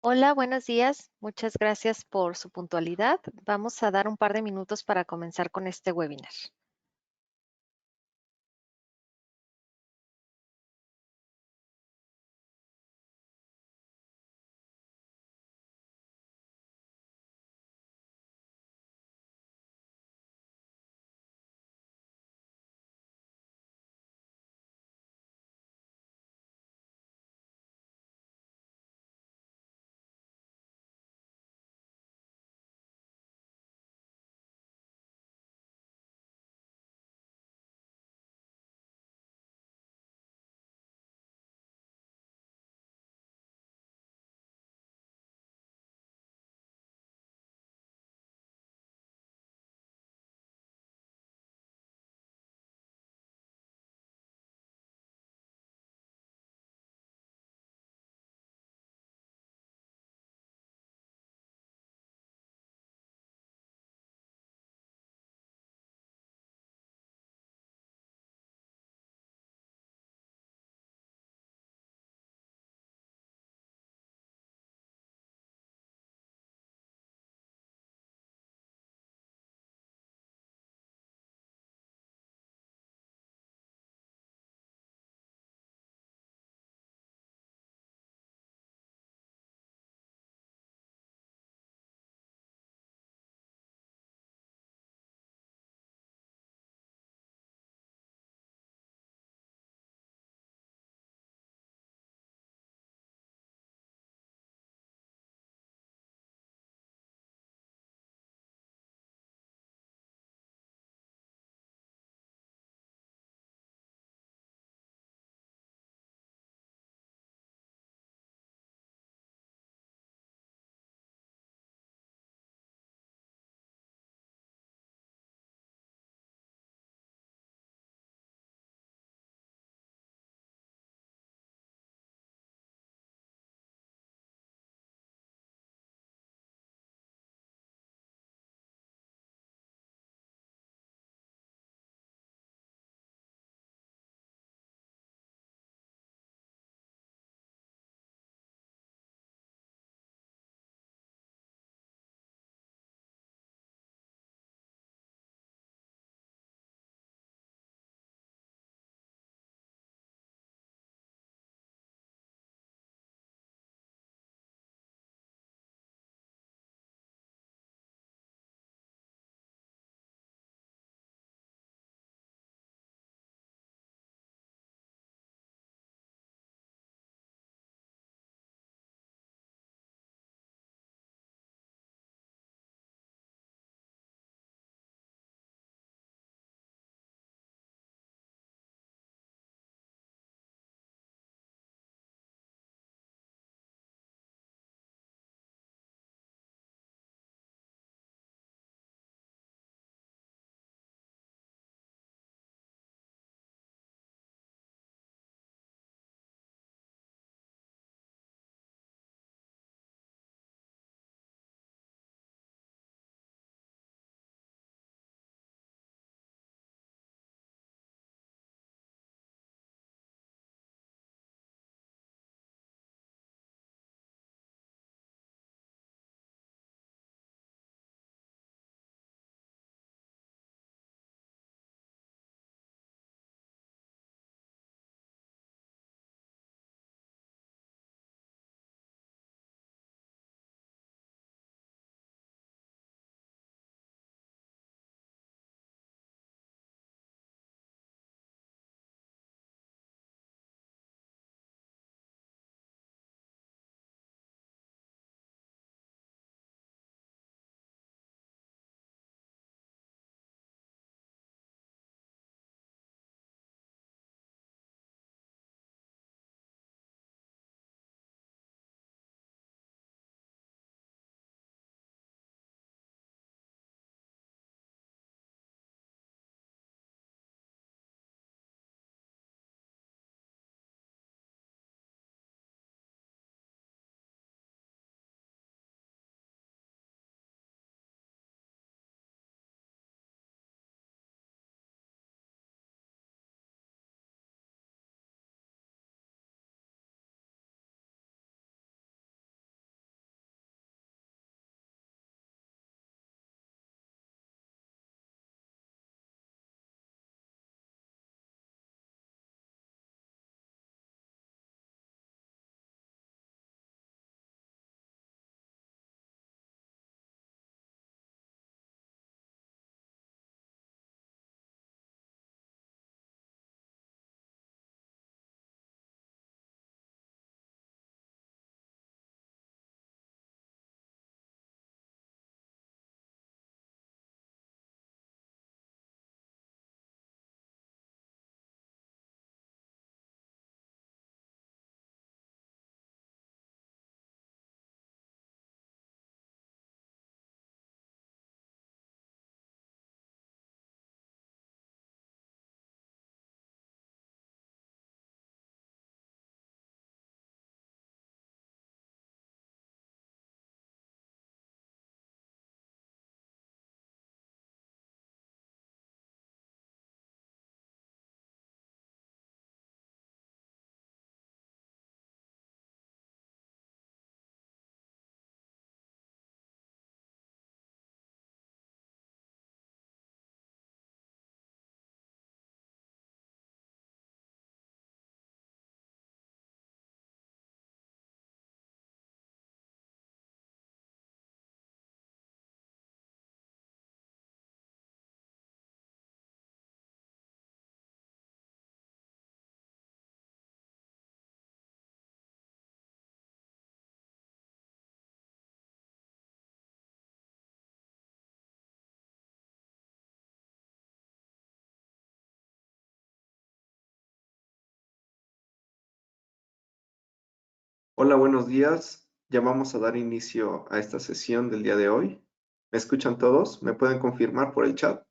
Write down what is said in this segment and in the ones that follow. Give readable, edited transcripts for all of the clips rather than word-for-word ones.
Hola, buenos días. Muchas gracias por su puntualidad. Vamos a dar un par de minutos para comenzar con este webinar. Hola, buenos días. Ya vamos a dar inicio a esta sesión del día de hoy. ¿Me escuchan todos? ¿Me pueden confirmar por el chat?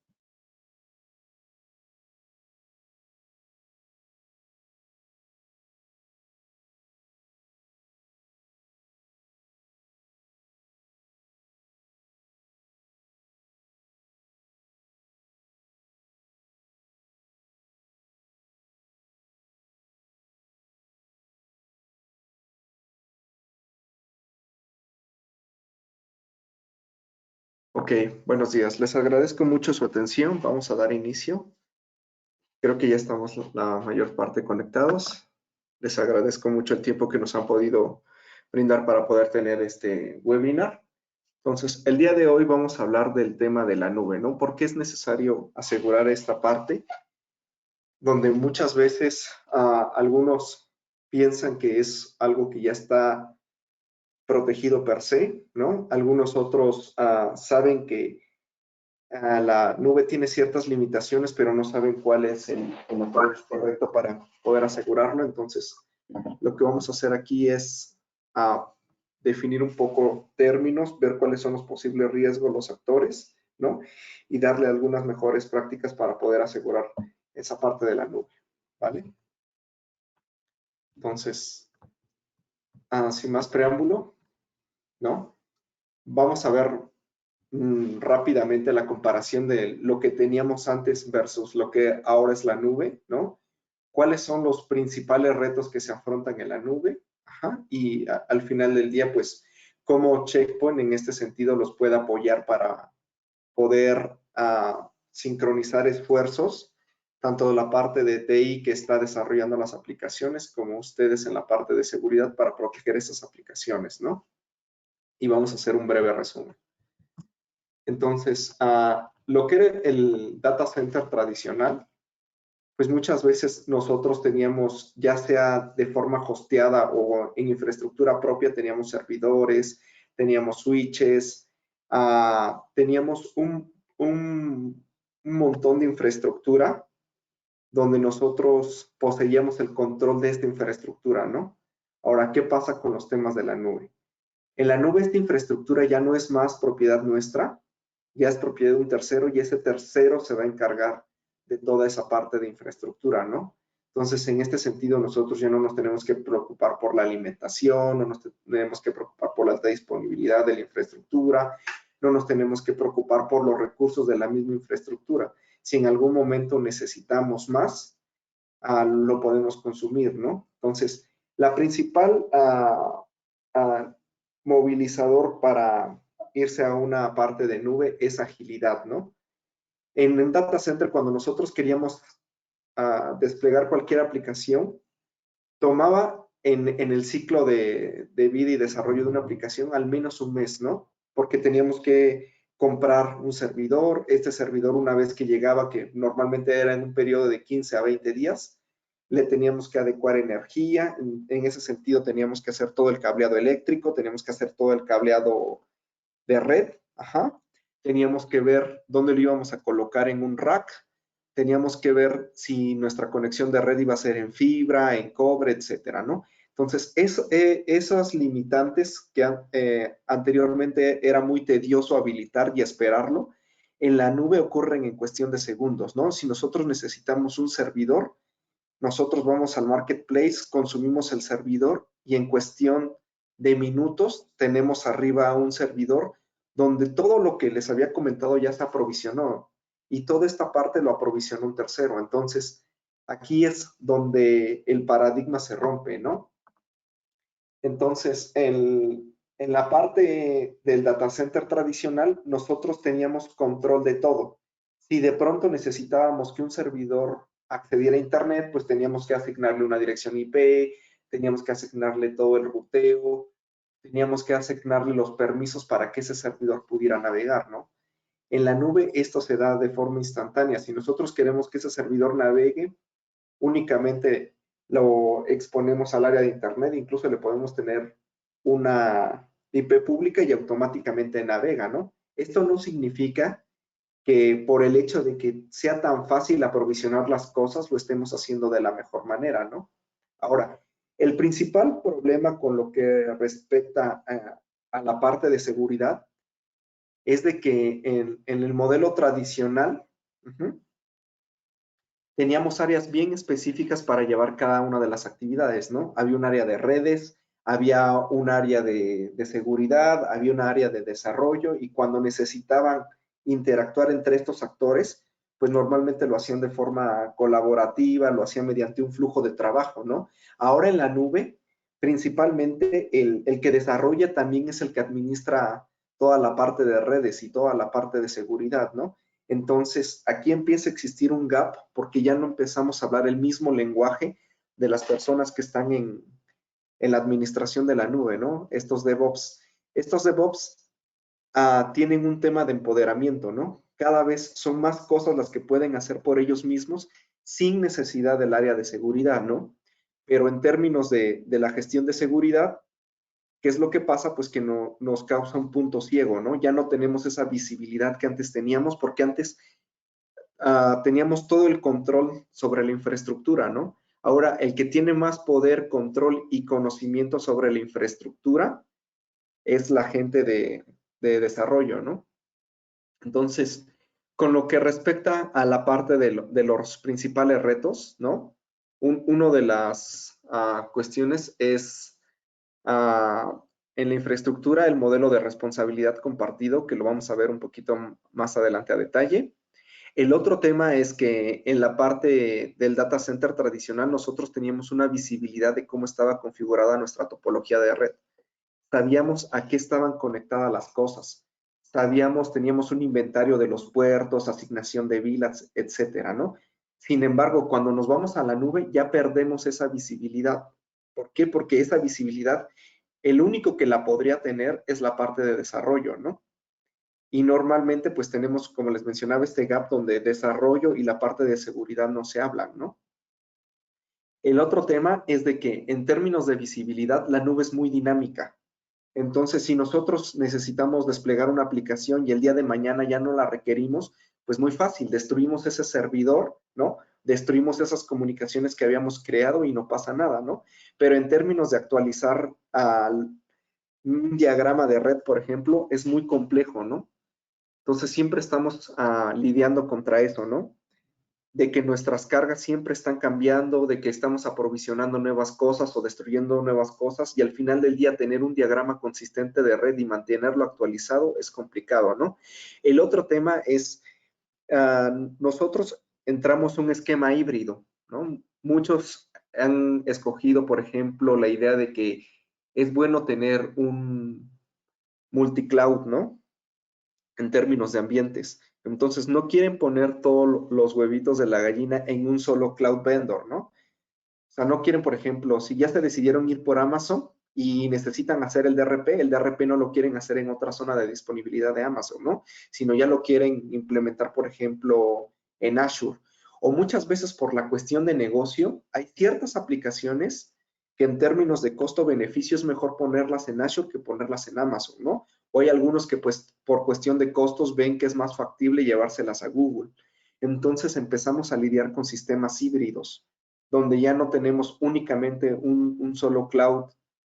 Ok, buenos días. Les agradezco mucho su atención. Vamos a dar inicio. Creo que ya estamos la mayor parte conectados. Les agradezco mucho el tiempo que nos han podido brindar para poder tener este webinar. Entonces, el día de hoy vamos a hablar del tema de la nube, ¿no? ¿Por qué es necesario asegurar esta parte? Donde muchas veces algunos piensan que es algo que ya está protegido per se, ¿no? Algunos otros saben que la nube tiene ciertas limitaciones, pero no saben cuál es el approach correcto para poder asegurarlo. Entonces, lo que vamos a hacer aquí es definir un poco términos, ver cuáles son los posibles riesgos, los actores, ¿no? Y darle algunas mejores prácticas para poder asegurar esa parte de la nube, ¿vale? Entonces, sin más preámbulo, ¿no? Vamos a ver rápidamente la comparación de lo que teníamos antes versus lo que ahora es la nube, ¿no? ¿Cuáles son los principales retos que se afrontan en la nube? Ajá. Y al final del día, pues, cómo Checkpoint en este sentido los puede apoyar para poder sincronizar esfuerzos, tanto de la parte de TI que está desarrollando las aplicaciones, como ustedes en la parte de seguridad para proteger esas aplicaciones, ¿no? Y vamos a hacer un breve resumen. Entonces, lo que era el data center tradicional, pues muchas veces nosotros teníamos, ya sea de forma hosteada o en infraestructura propia, teníamos servidores, teníamos switches, teníamos un montón de infraestructura donde nosotros poseíamos el control de esta infraestructura, ¿no? Ahora, ¿qué pasa con los temas de la nube? En la nube esta infraestructura ya no es más propiedad nuestra, ya es propiedad de un tercero y ese tercero se va a encargar de toda esa parte de infraestructura, ¿no? Entonces, en este sentido, nosotros ya no nos tenemos que preocupar por la alimentación, no nos tenemos que preocupar por la alta disponibilidad de la infraestructura, no nos tenemos que preocupar por los recursos de la misma infraestructura. Si en algún momento necesitamos más, lo podemos consumir, ¿no? Entonces, la principal movilizador para irse a una parte de nube es agilidad, ¿no? En el data center, cuando nosotros queríamos desplegar cualquier aplicación, tomaba en el ciclo de vida y desarrollo de una aplicación al menos un mes, ¿no? Porque teníamos que comprar un servidor, este servidor una vez que llegaba, que normalmente era en un periodo de 15 a 20 días, le teníamos que adecuar energía, en ese sentido teníamos que hacer todo el cableado eléctrico, teníamos que hacer todo el cableado de red, ajá. Teníamos que ver dónde lo íbamos a colocar en un rack, teníamos que ver si nuestra conexión de red iba a ser en fibra, en cobre, etcétera, ¿no? Entonces, esas limitantes que anteriormente era muy tedioso habilitar y esperarlo, en la nube ocurren en cuestión de segundos, ¿no? Si nosotros necesitamos un servidor, nosotros vamos al marketplace, consumimos el servidor y en cuestión de minutos tenemos arriba un servidor donde todo lo que les había comentado ya se aprovisionó y toda esta parte lo aprovisionó un tercero. Entonces, aquí es donde el paradigma se rompe, ¿no? Entonces, en la parte del data center tradicional, nosotros teníamos control de todo. Si de pronto necesitábamos que un servidor accediera a Internet, pues teníamos que asignarle una dirección IP, teníamos que asignarle todo el ruteo, teníamos que asignarle los permisos para que ese servidor pudiera navegar, ¿no? En la nube esto se da de forma instantánea. Si nosotros queremos que ese servidor navegue, únicamente lo exponemos al área de Internet, incluso le podemos tener una IP pública y automáticamente navega, ¿no? Esto no significa que por el hecho de que sea tan fácil aprovisionar las cosas, lo estemos haciendo de la mejor manera, ¿no? Ahora, El principal problema con lo que respecta a la parte de seguridad es de que en el modelo tradicional teníamos áreas bien específicas para llevar cada una de las actividades, ¿no? Había un área de redes, había un área de seguridad, había un área de desarrollo y cuando necesitaban interactuar entre estos actores, pues normalmente lo hacían de forma colaborativa, lo hacían mediante un flujo de trabajo, ¿no? Ahora en la nube, principalmente el que desarrolla también es el que administra toda la parte de redes y toda la parte de seguridad, ¿no? Entonces, aquí empieza a existir un gap porque ya no empezamos a hablar el mismo lenguaje de las personas que están en la administración de la nube, ¿no? Estos DevOps tienen un tema de empoderamiento, ¿no? Cada vez son más cosas las que pueden hacer por ellos mismos sin necesidad del área de seguridad, ¿no? Pero en términos de la gestión de seguridad, ¿qué es lo que pasa? Pues que no, nos causa un punto ciego, ¿no? Ya no tenemos esa visibilidad que antes teníamos, porque antes teníamos todo el control sobre la infraestructura, ¿no? Ahora, el que tiene más poder, control y conocimiento sobre la infraestructura es la gente de desarrollo, ¿no? Entonces, con lo que respecta a la parte de los principales retos, ¿no? Uno de las cuestiones es en la infraestructura el modelo de responsabilidad compartido, que lo vamos a ver un poquito más adelante a detalle. El otro tema es que en la parte del data center tradicional nosotros teníamos una visibilidad de cómo estaba configurada nuestra topología de red. Sabíamos a qué estaban conectadas las cosas. Sabíamos, teníamos un inventario de los puertos, asignación de VLANs, etcétera, ¿no? Sin embargo, cuando nos vamos a la nube ya perdemos esa visibilidad. ¿Por qué? Porque esa visibilidad, el único que la podría tener es la parte de desarrollo, ¿no? Y normalmente pues tenemos, como les mencionaba, este gap donde desarrollo y la parte de seguridad no se hablan, ¿no? El otro tema es de que en términos de visibilidad la nube es muy dinámica. Entonces, si nosotros necesitamos desplegar una aplicación y el día de mañana ya no la requerimos, pues muy fácil, destruimos ese servidor, ¿no? Destruimos esas comunicaciones que habíamos creado y no pasa nada, ¿no? Pero en términos de actualizar un diagrama de red, por ejemplo, es muy complejo, ¿no? Entonces siempre estamos lidiando contra eso, ¿no? De que nuestras cargas siempre están cambiando, de que estamos aprovisionando nuevas cosas o destruyendo nuevas cosas y al final del día tener un diagrama consistente de red y mantenerlo actualizado es complicado, ¿no? El otro tema es, nosotros entramos un esquema híbrido, ¿no? Muchos han escogido, por ejemplo, la idea de que es bueno tener un multicloud, ¿no? En términos de ambientes. Entonces, no quieren poner todos los huevitos de la gallina en un solo cloud vendor, ¿no? O sea, no quieren, por ejemplo, si ya se decidieron ir por Amazon y necesitan hacer el DRP no lo quieren hacer en otra zona de disponibilidad de Amazon, ¿no? Sino ya lo quieren implementar, por ejemplo, en Azure. O muchas veces por la cuestión de negocio, hay ciertas aplicaciones que en términos de costo-beneficio es mejor ponerlas en Azure que ponerlas en Amazon, ¿no? O hay algunos que pues por cuestión de costos ven que es más factible llevárselas a Google. Entonces empezamos a lidiar con sistemas híbridos, donde ya no tenemos únicamente un solo cloud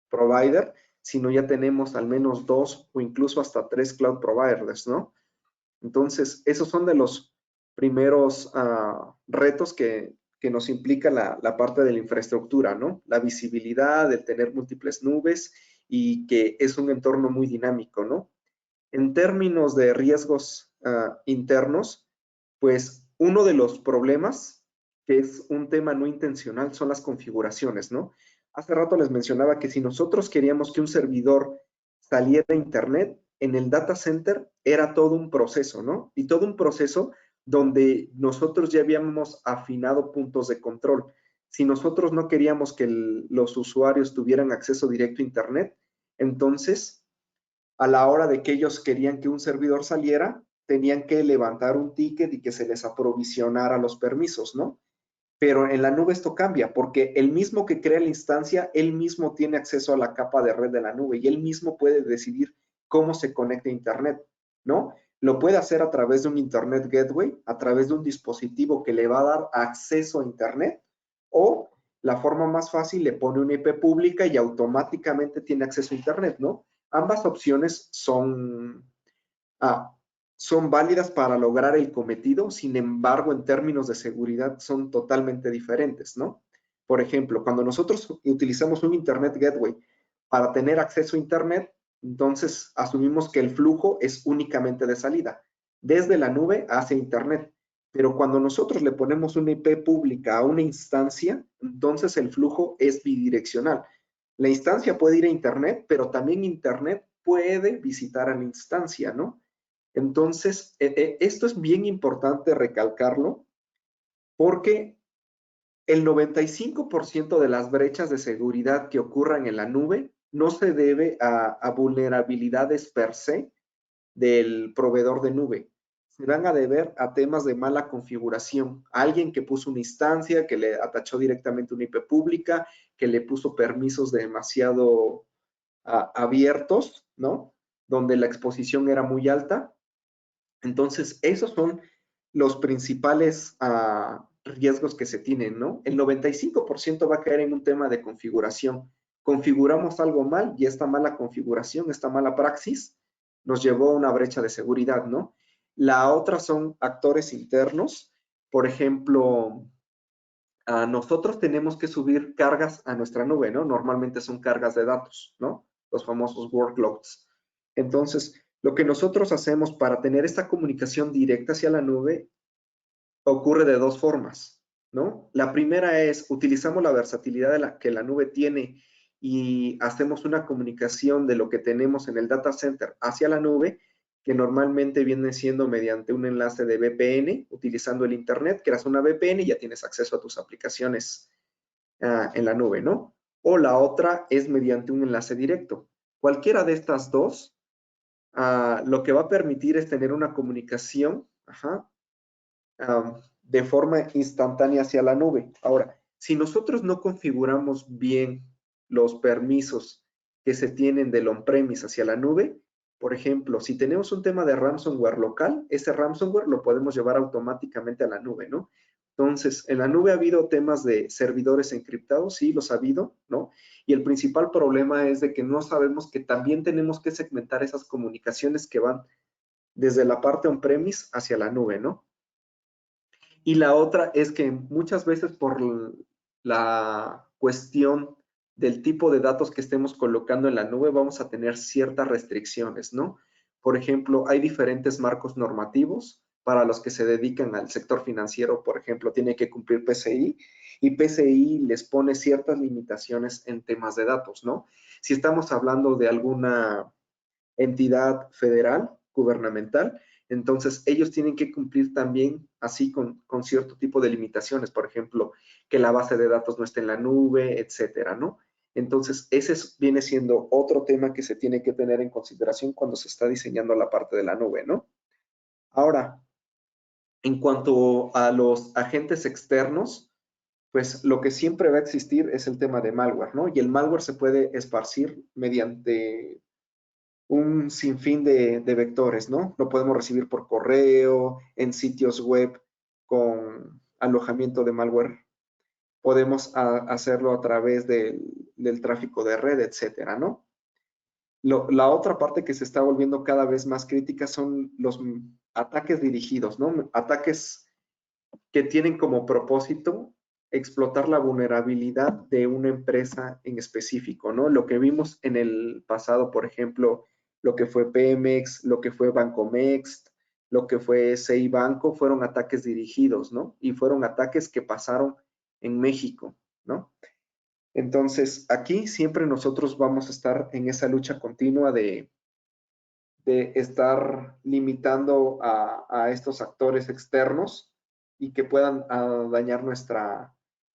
provider, sino ya tenemos al menos dos o incluso hasta tres cloud providers, ¿no? Entonces, esos son de los primeros retos que nos implica la parte de la infraestructura, ¿no? La visibilidad, el tener múltiples nubes y que es un entorno muy dinámico, ¿no? En términos de riesgos internos, pues uno de los problemas, que es un tema no intencional, son las configuraciones, ¿no? Hace rato les mencionaba que si nosotros queríamos que un servidor saliera a Internet, en el data center era todo un proceso, ¿no? Y todo un proceso donde nosotros ya habíamos afinado puntos de control. Si nosotros no queríamos que los usuarios tuvieran acceso directo a Internet, entonces a la hora de que ellos querían que un servidor saliera, tenían que levantar un ticket y que se les aprovisionara los permisos, ¿no? Pero en la nube esto cambia, porque el mismo que crea la instancia, él mismo tiene acceso a la capa de red de la nube y él mismo puede decidir cómo se conecta a Internet, ¿no? Lo puede hacer a través de un Internet Gateway, a través de un dispositivo que le va a dar acceso a Internet, o La forma más fácil, le pone una IP pública y automáticamente tiene acceso a Internet, ¿no? Ambas opciones ah, son válidas para lograr el cometido, sin embargo, en términos de seguridad son totalmente diferentes, ¿no? Por ejemplo, cuando nosotros utilizamos un Internet Gateway para tener acceso a Internet, entonces asumimos que el flujo es únicamente de salida, desde la nube hacia Internet. Pero cuando nosotros le ponemos una IP pública a una instancia, entonces el flujo es bidireccional. La instancia puede ir a Internet, pero también Internet puede visitar a la instancia, ¿no? Entonces, esto es bien importante recalcarlo porque el 95% de las brechas de seguridad que ocurran en la nube no se debe a vulnerabilidades per se del proveedor de nube. Se van a deber a temas de mala configuración. Alguien que puso una instancia, que le atachó directamente una IP pública, que le puso permisos demasiado abiertos, ¿no? Donde la exposición era muy alta. Entonces, esos son los principales riesgos que se tienen, ¿no? El 95% va a caer en un tema de configuración. Configuramos algo mal y esta mala configuración, esta mala praxis, nos llevó a una brecha de seguridad, ¿no? La otra son actores internos. Por ejemplo, nosotros tenemos que subir cargas a nuestra nube, ¿no? Normalmente son cargas de datos, ¿no? Los famosos workloads. Entonces, lo que nosotros hacemos para tener esta comunicación directa hacia la nube ocurre de dos formas, ¿no? La primera es, utilizamos la versatilidad que la nube tiene y hacemos una comunicación de lo que tenemos en el data center hacia la nube, que normalmente viene siendo mediante un enlace de VPN, utilizando el Internet, creas una VPN y ya tienes acceso a tus aplicaciones en la nube, ¿no? O la otra es mediante un enlace directo. Cualquiera de estas dos, lo que va a permitir es tener una comunicación de forma instantánea hacia la nube. Ahora, si nosotros no configuramos bien los permisos que se tienen del on-premise hacia la nube, por ejemplo, si tenemos un tema de ransomware local, ese ransomware lo podemos llevar automáticamente a la nube, ¿no? Entonces, en la nube ha habido temas de servidores encriptados, sí, los ha habido, ¿no? Y el principal problema es de que no sabemos que también tenemos que segmentar esas comunicaciones que van desde la parte on-premise hacia la nube, ¿no? Y la otra es que muchas veces por la cuestión del tipo de datos que estemos colocando en la nube, vamos a tener ciertas restricciones, ¿no? Por ejemplo, hay diferentes marcos normativos para los que se dedican al sector financiero, por ejemplo, tiene que cumplir PCI y PCI les pone ciertas limitaciones en temas de datos, ¿no? Si estamos hablando de alguna entidad federal, gubernamental, entonces ellos tienen que cumplir también así con cierto tipo de limitaciones, por ejemplo, que la base de datos no esté en la nube, etcétera, ¿no? Entonces, ese viene siendo otro tema que se tiene que tener en consideración cuando se está diseñando la parte de la nube, ¿no? Ahora, en cuanto a los agentes externos, pues lo que siempre va a existir es el tema de malware, ¿no? Y el malware se puede esparcir mediante un sinfín de vectores, ¿no? Lo podemos recibir por correo, en sitios web con alojamiento de malware. Podemos hacerlo a través del tráfico de red, etcétera, ¿no? La otra parte que se está volviendo cada vez más crítica son los ataques dirigidos, ¿no? Ataques que tienen como propósito explotar la vulnerabilidad de una empresa en específico, ¿no? Lo que vimos en el pasado, por ejemplo, lo que fue Pemex, lo que fue Bancomext, lo que fue CI Banco, fueron ataques dirigidos, ¿no? Y fueron ataques que pasaron en México, ¿no? Entonces, aquí siempre nosotros vamos a estar en esa lucha continua de estar limitando a estos actores externos y que puedan dañar nuestra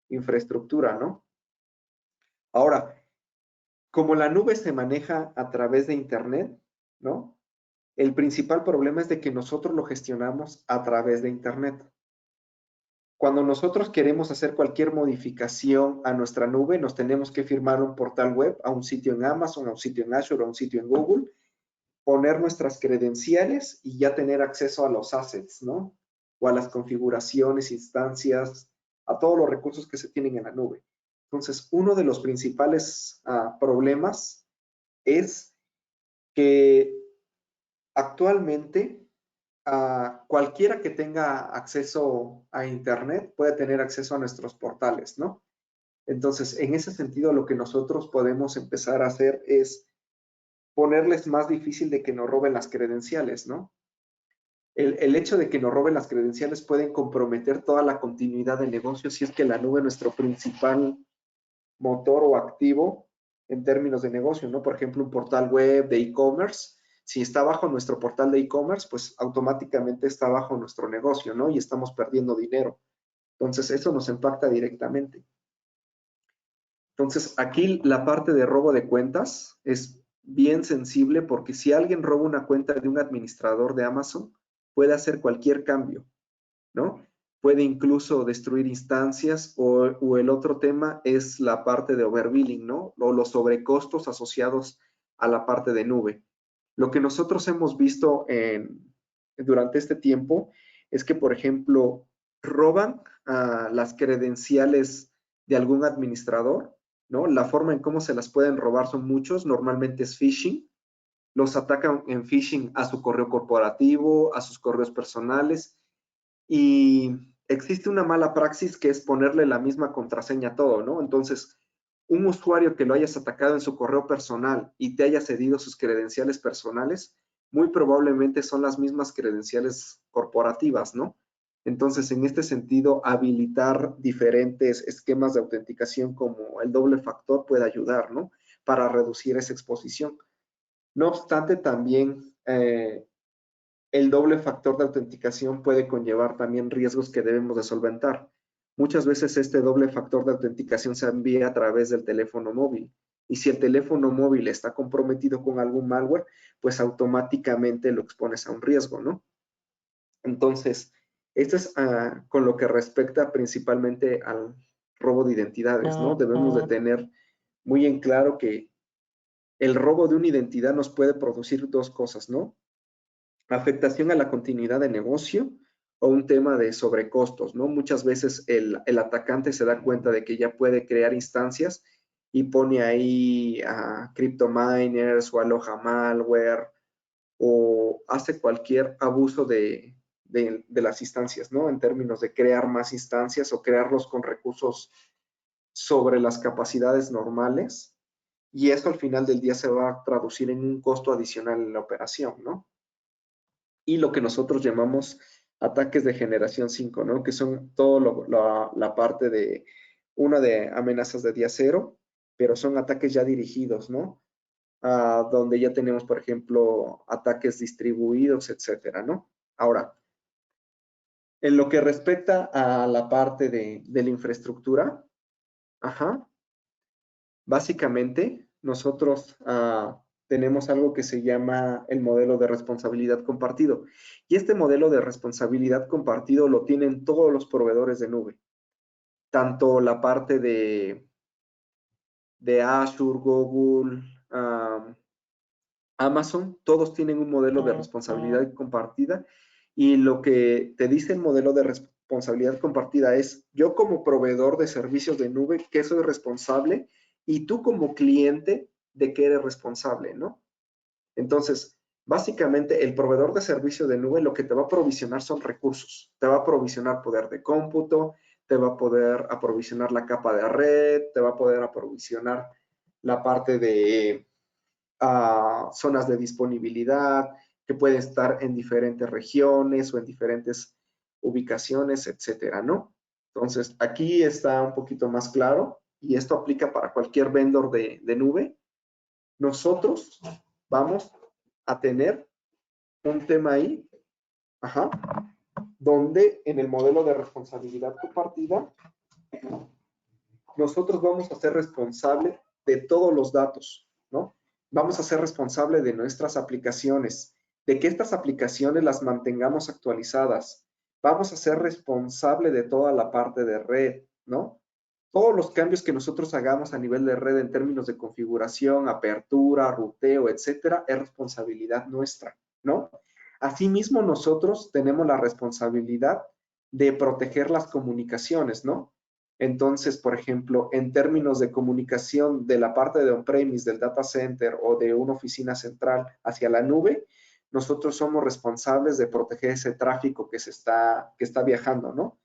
infraestructura, ¿no? Ahora, como la nube se maneja a través de Internet, ¿no? El principal problema es de que nosotros lo gestionamos a través de Internet. Cuando nosotros queremos hacer cualquier modificación a nuestra nube, nos tenemos que firmar un portal web, a un sitio en Amazon, a un sitio en Azure, a un sitio en Google, poner nuestras credenciales y ya tener acceso a los assets, ¿no? O a las configuraciones, instancias, a todos los recursos que se tienen en la nube. Entonces, uno de los principales problemas es que actualmente cualquiera que tenga acceso a Internet puede tener acceso a nuestros portales, ¿no? Entonces, en ese sentido, lo que nosotros podemos empezar a hacer es ponerles más difícil de que nos roben las credenciales, ¿no? El hecho de que nos roben las credenciales pueden comprometer toda la continuidad del negocio si es que la nube es nuestro principal motor o activo en términos de negocio, ¿no? Por ejemplo, un portal web de e-commerce, si está bajo nuestro portal de e-commerce, pues automáticamente está bajo nuestro negocio, ¿no? Y estamos perdiendo dinero. Entonces, eso nos impacta directamente. Entonces, aquí la parte de robo de cuentas es bien sensible porque si alguien roba una cuenta de un administrador de Amazon, puede hacer cualquier cambio, ¿no? Puede incluso destruir instancias o el otro tema es la parte de overbilling, ¿no? O los sobrecostos asociados a la parte de nube. Lo que nosotros hemos visto durante este tiempo es que, por ejemplo, roban las credenciales de algún administrador, ¿no? La forma en cómo se las pueden robar son muchos, normalmente es phishing, los atacan en phishing a su correo corporativo, a sus correos personales y existe una mala praxis que es ponerle la misma contraseña a todo, ¿no? Entonces, un usuario que lo hayas atacado en su correo personal y te haya cedido sus credenciales personales, muy probablemente son las mismas credenciales corporativas, ¿no? Entonces, en este sentido, habilitar diferentes esquemas de autenticación como el doble factor puede ayudar, ¿no? Para reducir esa exposición. No obstante, también el doble factor de autenticación puede conllevar también riesgos que debemos de solventar. Muchas veces este doble factor de autenticación se envía a través del teléfono móvil. Y si el teléfono móvil está comprometido con algún malware, pues automáticamente lo expones a un riesgo, ¿no? Entonces, esto es con lo que respecta principalmente al robo de identidades, ¿no? Debemos de tener muy en claro que el robo de una identidad nos puede producir dos cosas, ¿no? Afectación a la continuidad de negocio o un tema de sobrecostos, ¿no? Muchas veces el atacante se da cuenta de que ya puede crear instancias y pone ahí a CryptoMiners o aloja malware o hace cualquier abuso de las instancias, ¿no? En términos de crear más instancias o crearlos con recursos sobre las capacidades normales y eso al final del día se va a traducir en un costo adicional en la operación, ¿no? Y lo que nosotros llamamos ataques de generación 5, ¿no? Que son todo la parte de una de amenazas de día cero, pero son ataques ya dirigidos, ¿no? Donde ya tenemos, por ejemplo, ataques distribuidos, etcétera, ¿no? Ahora, en lo que respecta a la parte de la infraestructura, ajá, básicamente nosotros tenemos algo que se llama el modelo de responsabilidad compartido. Y este modelo de responsabilidad compartido lo tienen todos los proveedores de nube. Tanto la parte de Azure, Google, Amazon, todos tienen un modelo de responsabilidad compartida. Y lo que te dice el modelo de responsabilidad compartida es, yo como proveedor de servicios de nube, que soy responsable, y tú como cliente, de qué eres responsable, ¿no? Entonces, básicamente, el proveedor de servicio de nube lo que te va a provisionar son recursos. Te va a provisionar poder de cómputo, te va a poder aprovisionar la capa de red, te va a poder aprovisionar la parte de zonas de disponibilidad, que pueden estar en diferentes regiones o en diferentes ubicaciones, etcétera, ¿no? Entonces, aquí está un poquito más claro y esto aplica para cualquier vendor de nube. Nosotros vamos a tener un tema ahí, ajá, donde en el modelo de responsabilidad compartida, nosotros vamos a ser responsables de todos los datos, ¿no? Vamos a ser responsables de nuestras aplicaciones, de que estas aplicaciones las mantengamos actualizadas. Vamos a ser responsables de toda la parte de red, ¿no? Todos los cambios que nosotros hagamos a nivel de red en términos de configuración, apertura, ruteo, etcétera, es responsabilidad nuestra, ¿no? Asimismo, nosotros tenemos la responsabilidad de proteger las comunicaciones, ¿no? Entonces, por ejemplo, en términos de comunicación de la parte de on-premise, del data center o de una oficina central hacia la nube, nosotros somos responsables de proteger ese tráfico que está viajando, ¿no?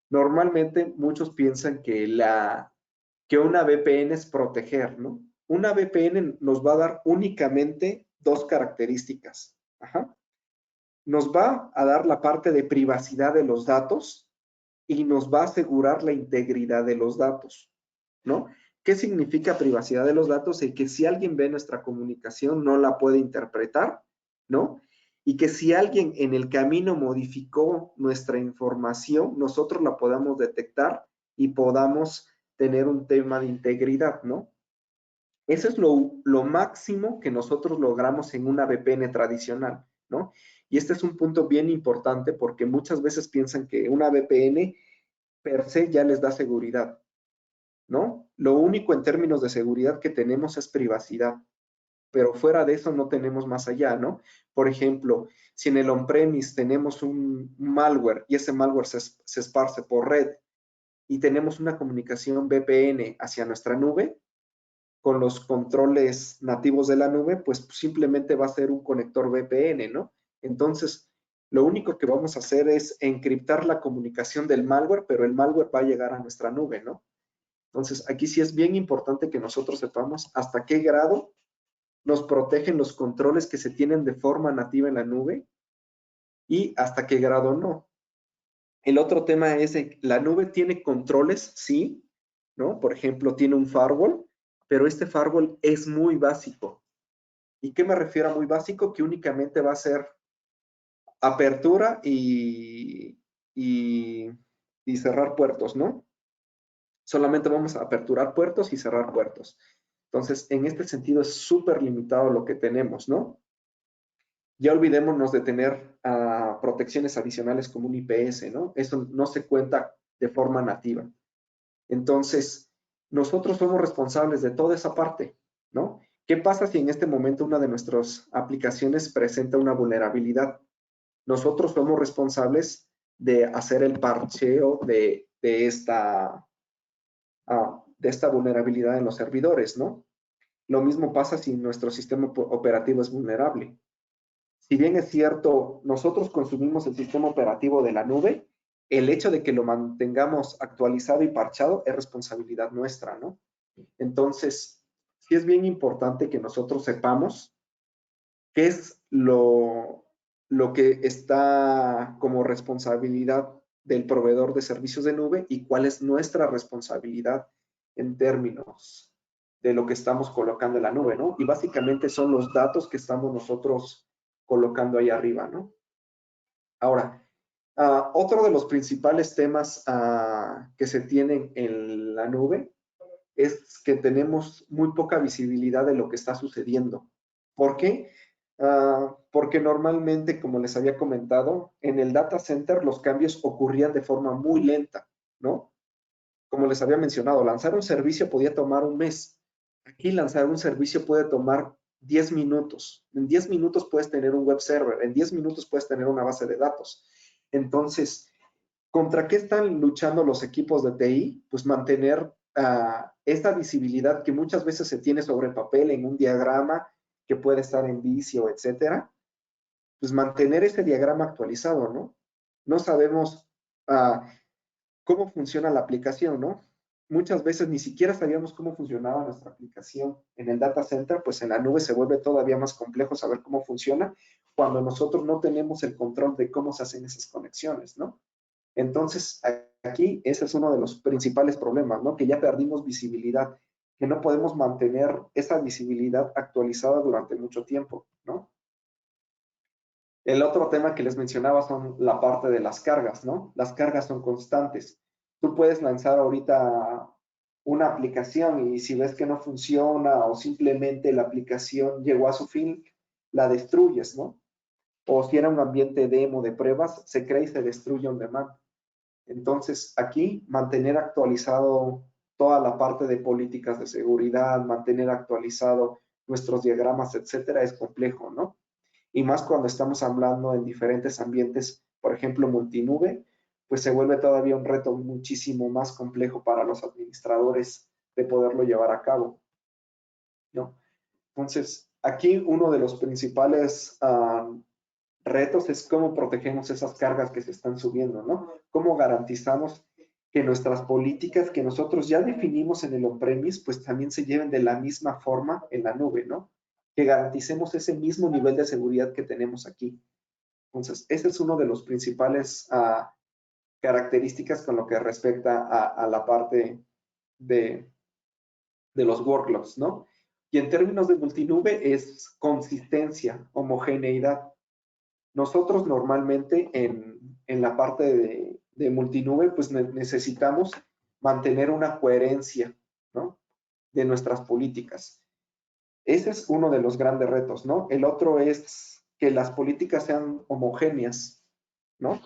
Normalmente muchos piensan que una VPN es proteger, ¿no? Una VPN nos va a dar únicamente dos características. Ajá. Nos va a dar la parte de privacidad de los datos y nos va a asegurar la integridad de los datos, ¿no? ¿Qué significa privacidad de los datos? Y que si alguien ve nuestra comunicación no la puede interpretar, ¿no? Y que si alguien en el camino modificó nuestra información, nosotros la podamos detectar y podamos tener un tema de integridad, ¿no? Eso es lo máximo que nosotros logramos en una VPN tradicional, ¿no? Y este es un punto bien importante porque muchas veces piensan que una VPN per se ya les da seguridad, ¿no? Lo único en términos de seguridad que tenemos es privacidad, pero fuera de eso no tenemos más allá, ¿no? Por ejemplo, si en el on-premise tenemos un malware y ese malware se esparce por red y tenemos una comunicación VPN hacia nuestra nube, con los controles nativos de la nube, pues simplemente va a ser un conector VPN, ¿no? Entonces, lo único que vamos a hacer es encriptar la comunicación del malware, pero el malware va a llegar a nuestra nube, ¿no? Entonces, aquí sí es bien importante que nosotros sepamos hasta qué grado nos protegen los controles que se tienen de forma nativa en la nube y hasta qué grado no. El otro tema es que la nube tiene controles, sí, ¿no? Por ejemplo, tiene un firewall, pero este firewall es muy básico. ¿Y qué me refiero a muy básico? Que únicamente va a ser apertura y cerrar puertos, ¿no? Solamente vamos a aperturar puertos y cerrar puertos. Entonces, en este sentido es súper limitado lo que tenemos, ¿no? Ya olvidémonos de tener protecciones adicionales como un IPS, ¿no? Eso no se cuenta de forma nativa. Entonces, nosotros somos responsables de toda esa parte, ¿no? ¿Qué pasa si en este momento una de nuestras aplicaciones presenta una vulnerabilidad? Nosotros somos responsables de hacer el parcheo de esta vulnerabilidad en los servidores, ¿no? Lo mismo pasa si nuestro sistema operativo es vulnerable. Si bien es cierto, nosotros consumimos el sistema operativo de la nube, el hecho de que lo mantengamos actualizado y parchado es responsabilidad nuestra, ¿no? Entonces, sí es bien importante que nosotros sepamos qué es lo que está como responsabilidad del proveedor de servicios de nube y cuál es nuestra responsabilidad en términos de lo que estamos colocando en la nube, ¿no? Y básicamente son los datos que estamos nosotros colocando ahí arriba, ¿no? Ahora, otro de los principales temas que se tienen en la nube es que tenemos muy poca visibilidad de lo que está sucediendo. ¿Por qué? Porque normalmente, como les había comentado, en el data center los cambios ocurrían de forma muy lenta, ¿no? Como les había mencionado, lanzar un servicio podía tomar un mes. Aquí lanzar un servicio puede tomar 10 minutos. En 10 minutos puedes tener un web server, en 10 minutos puedes tener una base de datos. Entonces, ¿contra qué están luchando los equipos de TI? Pues mantener esta visibilidad que muchas veces se tiene sobre papel en un diagrama que puede estar en Visio, etcétera. Pues mantener ese diagrama actualizado, ¿no? No sabemos cómo funciona la aplicación, ¿no? Muchas veces ni siquiera sabíamos cómo funcionaba nuestra aplicación en el data center, pues en la nube se vuelve todavía más complejo saber cómo funciona cuando nosotros no tenemos el control de cómo se hacen esas conexiones, ¿no? Entonces, aquí ese es uno de los principales problemas, ¿no? Que ya perdimos visibilidad, que no podemos mantener esa visibilidad actualizada durante mucho tiempo, ¿no? El otro tema que les mencionaba son la parte de las cargas, ¿no? Las cargas son constantes. Tú puedes lanzar ahorita una aplicación y si ves que no funciona o simplemente la aplicación llegó a su fin, la destruyes, ¿no? O si era un ambiente demo de pruebas, se crea y se destruye on demand. Entonces, aquí mantener actualizado toda la parte de políticas de seguridad, mantener actualizado nuestros diagramas, etcétera, es complejo, ¿no? Y más cuando estamos hablando en diferentes ambientes, por ejemplo, multinube, pues se vuelve todavía un reto muchísimo más complejo para los administradores de poderlo llevar a cabo, ¿no? Entonces, aquí uno de los principales retos es cómo protegemos esas cargas que se están subiendo, ¿no? Cómo garantizamos que nuestras políticas que nosotros ya definimos en el on-premise, pues también se lleven de la misma forma en la nube, ¿no? Que garanticemos ese mismo nivel de seguridad que tenemos aquí. Entonces, ese es uno de los principales características con lo que respecta a la parte de, de los workloads, ¿no? Y en términos de multinube es consistencia, homogeneidad. Nosotros normalmente en la parte de multinube, pues necesitamos mantener una coherencia, ¿no? De nuestras políticas. Ese es uno de los grandes retos, ¿no? El otro es que las políticas sean homogéneas, ¿no?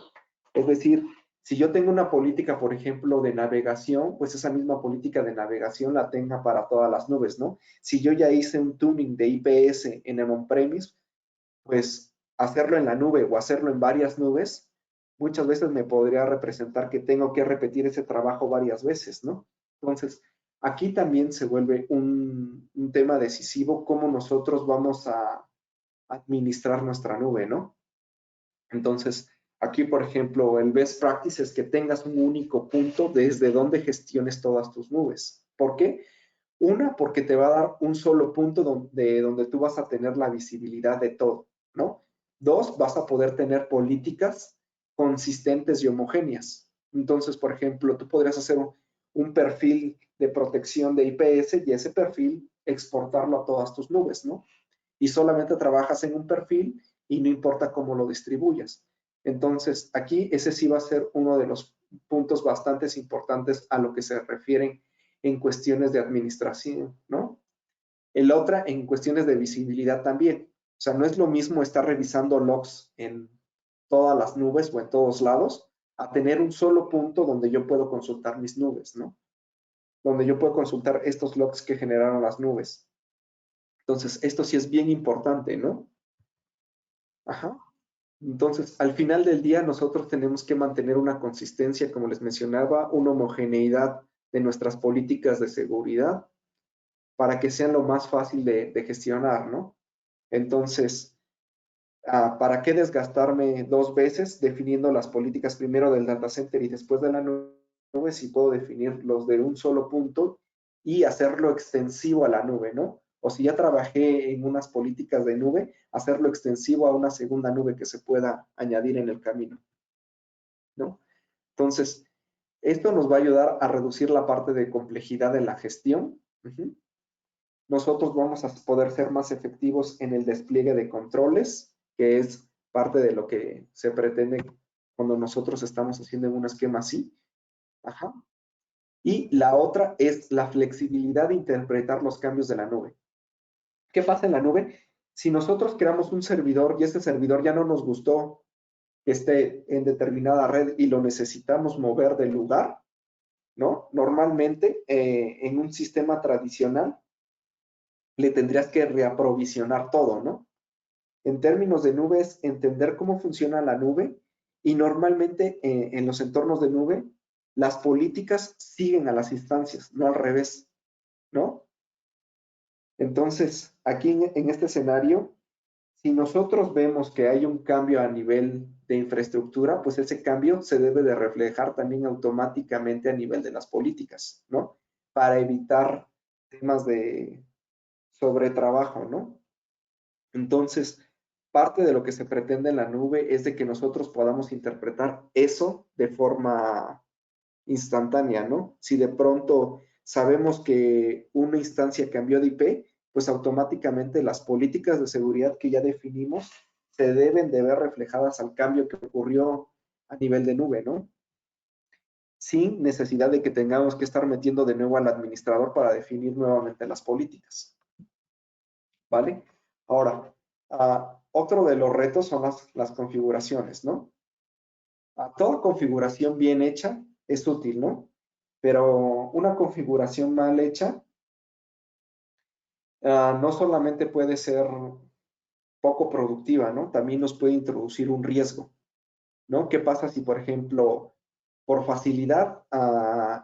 Es decir, si yo tengo una política, por ejemplo, de navegación, pues esa misma política de navegación la tenga para todas las nubes, ¿no? Si yo ya hice un tuning de IPS en el on-premise, pues hacerlo en la nube o hacerlo en varias nubes, muchas veces me podría representar que tengo que repetir ese trabajo varias veces, ¿no? Entonces, aquí también se vuelve un tema decisivo cómo nosotros vamos a administrar nuestra nube, ¿no? Entonces, aquí, por ejemplo, el best practice es que tengas un único punto desde donde gestiones todas tus nubes. ¿Por qué? Una, porque te va a dar un solo punto donde tú vas a tener la visibilidad de todo, ¿no? Dos, vas a poder tener políticas consistentes y homogéneas. Entonces, por ejemplo, tú podrías hacer un perfil de protección de IPS y ese perfil exportarlo a todas tus nubes, ¿no? Y solamente trabajas en un perfil y no importa cómo lo distribuyas. Entonces, aquí ese sí va a ser uno de los puntos bastante importantes a lo que se refieren en cuestiones de administración, ¿no? El otra en cuestiones de visibilidad también. O sea, no es lo mismo estar revisando logs en todas las nubes o en todos lados a tener un solo punto donde yo puedo consultar mis nubes, ¿no? Donde yo puedo consultar estos logs que generaron las nubes. Entonces, esto sí es bien importante, ¿no? Ajá. Entonces, al final del día, nosotros tenemos que mantener una consistencia, como les mencionaba, una homogeneidad de nuestras políticas de seguridad para que sean lo más fácil de gestionar, ¿no? Entonces, ¿para qué desgastarme dos veces definiendo las políticas primero del data center y después de la nube si puedo definirlos de un solo punto y hacerlo extensivo a la nube, ¿no? O si ya trabajé en unas políticas de nube, hacerlo extensivo a una segunda nube que se pueda añadir en el camino, ¿no? Entonces, esto nos va a ayudar a reducir la parte de complejidad de la gestión. Nosotros vamos a poder ser más efectivos en el despliegue de controles, que es parte de lo que se pretende cuando nosotros estamos haciendo un esquema así. Ajá. Y la otra es la flexibilidad de interpretar los cambios de la nube. ¿Qué pasa en la nube? Si nosotros creamos un servidor y este servidor ya no nos gustó que esté en determinada red y lo necesitamos mover del lugar, ¿no? Normalmente en un sistema tradicional le tendrías que reaprovisionar todo, ¿no? En términos de nubes, entender cómo funciona la nube y normalmente en los entornos de nube, las políticas siguen a las instancias, no al revés, ¿no? Entonces, aquí en este escenario, si nosotros vemos que hay un cambio a nivel de infraestructura, pues ese cambio se debe de reflejar también automáticamente a nivel de las políticas, ¿no? Para evitar temas de sobretrabajo, ¿no? Entonces, parte de lo que se pretende en la nube es de que nosotros podamos interpretar eso de forma instantánea, ¿no? Si de pronto sabemos que una instancia cambió de IP, pues automáticamente las políticas de seguridad que ya definimos se deben de ver reflejadas al cambio que ocurrió a nivel de nube, ¿no? Sin necesidad de que tengamos que estar metiendo de nuevo al administrador para definir nuevamente las políticas, ¿vale? Ahora, otro de los retos son las configuraciones, ¿no? Toda configuración bien hecha es útil, ¿no? Pero una configuración mal hecha no solamente puede ser poco productiva, ¿no? También nos puede introducir un riesgo, ¿no? ¿Qué pasa si, por ejemplo, por facilidad,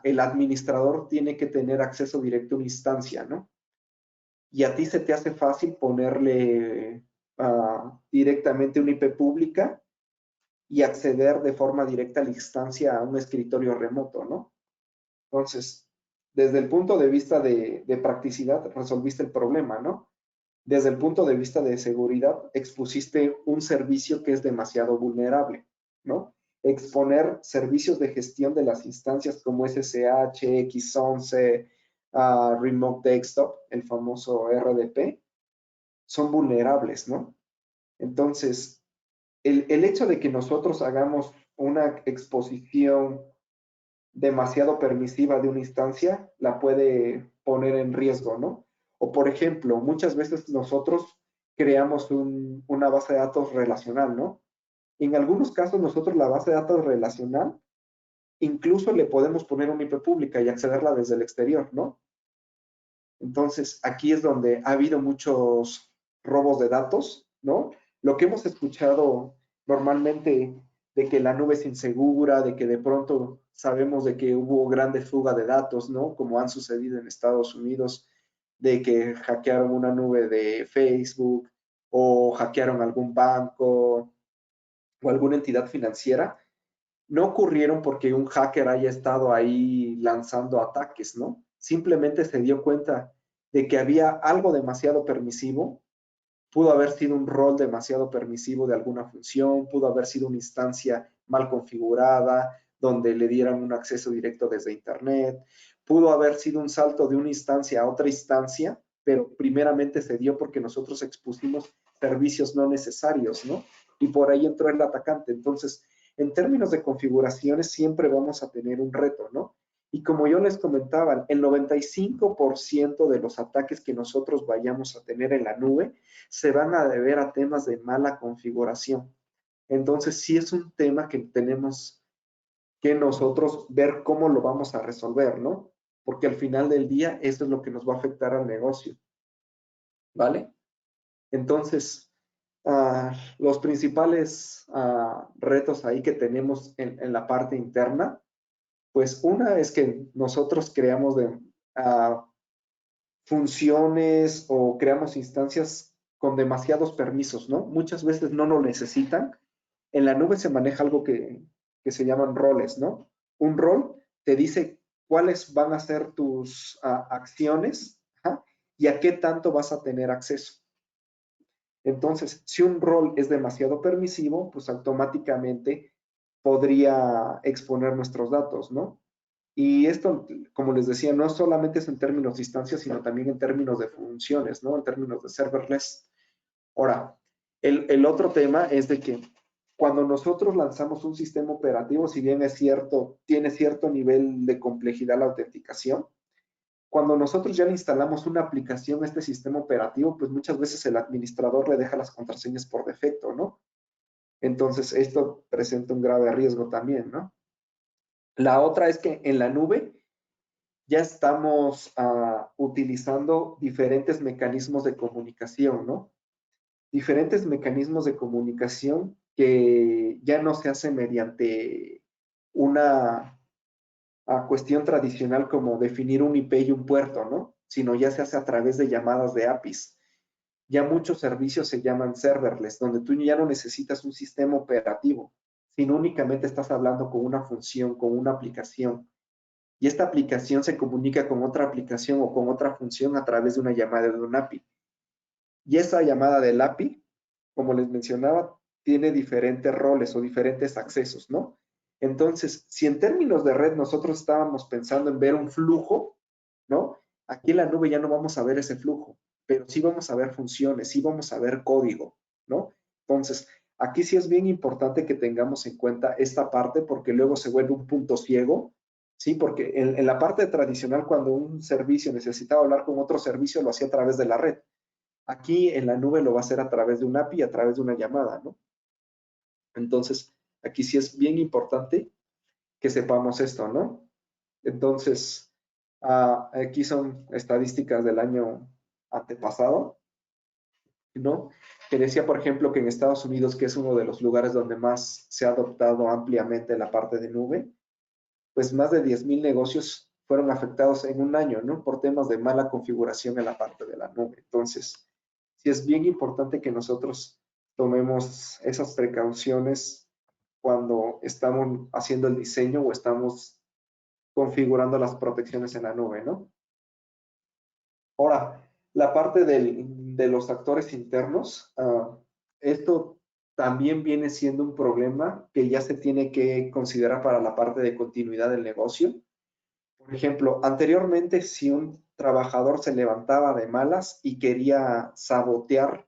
el administrador tiene que tener acceso directo a una instancia, ¿no? Y a ti se te hace fácil ponerle directamente una IP pública y acceder de forma directa a la instancia a un escritorio remoto, ¿no? Entonces, desde el punto de vista de practicidad, resolviste el problema, ¿no? Desde el punto de vista de seguridad, expusiste un servicio que es demasiado vulnerable, ¿no? Exponer servicios de gestión de las instancias como SSH, X11, Remote Desktop, el famoso RDP, son vulnerables, ¿no? Entonces, el hecho de que nosotros hagamos una exposición demasiado permisiva de una instancia la puede poner en riesgo, ¿no? O por ejemplo, muchas veces nosotros creamos una base de datos relacional, ¿no? En algunos casos nosotros la base de datos relacional incluso le podemos poner una IP pública y accederla desde el exterior, ¿no? Entonces, aquí es donde ha habido muchos robos de datos, ¿no? Lo que hemos escuchado normalmente de que la nube es insegura, de que de pronto sabemos de que hubo grandes fuga de datos, ¿no? Como han sucedido en Estados Unidos, de que hackearon una nube de Facebook o hackearon algún banco o alguna entidad financiera, no ocurrieron porque un hacker haya estado ahí lanzando ataques, ¿no? Simplemente se dio cuenta de que había algo demasiado permisivo, pudo haber sido un rol demasiado permisivo de alguna función, pudo haber sido una instancia mal configurada, donde le dieran un acceso directo desde Internet, pudo haber sido un salto de una instancia a otra instancia, pero primeramente se dio porque nosotros expusimos servicios no necesarios, ¿no? Y por ahí entró el atacante. Entonces, en términos de configuraciones, siempre vamos a tener un reto, ¿no? Y como yo les comentaba, el 95% de los ataques que nosotros vayamos a tener en la nube se van a deber a temas de mala configuración. Entonces, sí es un tema que tenemos que nosotros ver cómo lo vamos a resolver, ¿no? Porque al final del día, eso es lo que nos va a afectar al negocio, ¿vale? Entonces, los principales retos ahí que tenemos en la parte interna, pues una es que nosotros creamos funciones o creamos instancias con demasiados permisos, ¿no? Muchas veces no lo necesitan. En la nube se maneja algo que se llaman roles, ¿no? Un rol te dice cuáles van a ser tus acciones, ¿ja? Y a qué tanto vas a tener acceso. Entonces, si un rol es demasiado permisivo, pues automáticamente podría exponer nuestros datos, ¿no? Y esto, como les decía, no solamente es en términos de instancias, sino también en términos de funciones, ¿no? En términos de serverless. Ahora, el otro tema es de que cuando nosotros lanzamos un sistema operativo, si bien es cierto, tiene cierto nivel de complejidad la autenticación, cuando nosotros ya le instalamos una aplicación a este sistema operativo, pues muchas veces el administrador le deja las contraseñas por defecto, ¿no? Entonces, esto presenta un grave riesgo también, ¿no? La otra es que en la nube ya estamos utilizando diferentes mecanismos de comunicación, ¿no? Diferentes mecanismos de comunicación que ya no se hacen mediante una cuestión tradicional como definir un IP y un puerto, ¿no? Sino ya se hace a través de llamadas de APIs. Ya muchos servicios se llaman serverless, donde tú ya no necesitas un sistema operativo, sino únicamente estás hablando con una función, con una aplicación. Y esta aplicación se comunica con otra aplicación o con otra función a través de una llamada de un API. Y esa llamada del API, como les mencionaba, tiene diferentes roles o diferentes accesos, ¿no? Entonces, si en términos de red nosotros estábamos pensando en ver un flujo, ¿no? Aquí en la nube ya no vamos a ver ese flujo, pero sí vamos a ver funciones, sí vamos a ver código, ¿no? Entonces, aquí sí es bien importante que tengamos en cuenta esta parte porque luego se vuelve un punto ciego, ¿sí? Porque en la parte tradicional, cuando un servicio necesitaba hablar con otro servicio, lo hacía a través de la red. Aquí en la nube lo va a hacer a través de un API, a través de una llamada, ¿no? Entonces, aquí sí es bien importante que sepamos esto, ¿no? Entonces, aquí son estadísticas del año antepasado, ¿no? Que decía, por ejemplo, que en Estados Unidos, que es uno de los lugares donde más se ha adoptado ampliamente la parte de nube, pues más de 10,000 negocios fueron afectados en un año, ¿no? Por temas de mala configuración en la parte de la nube. Entonces, sí es bien importante que nosotros tomemos esas precauciones cuando estamos haciendo el diseño o estamos configurando las protecciones en la nube, ¿no? Ahora, la parte de los actores internos, esto también viene siendo un problema que ya se tiene que considerar para la parte de continuidad del negocio. Por ejemplo, anteriormente, si un trabajador se levantaba de malas y quería sabotear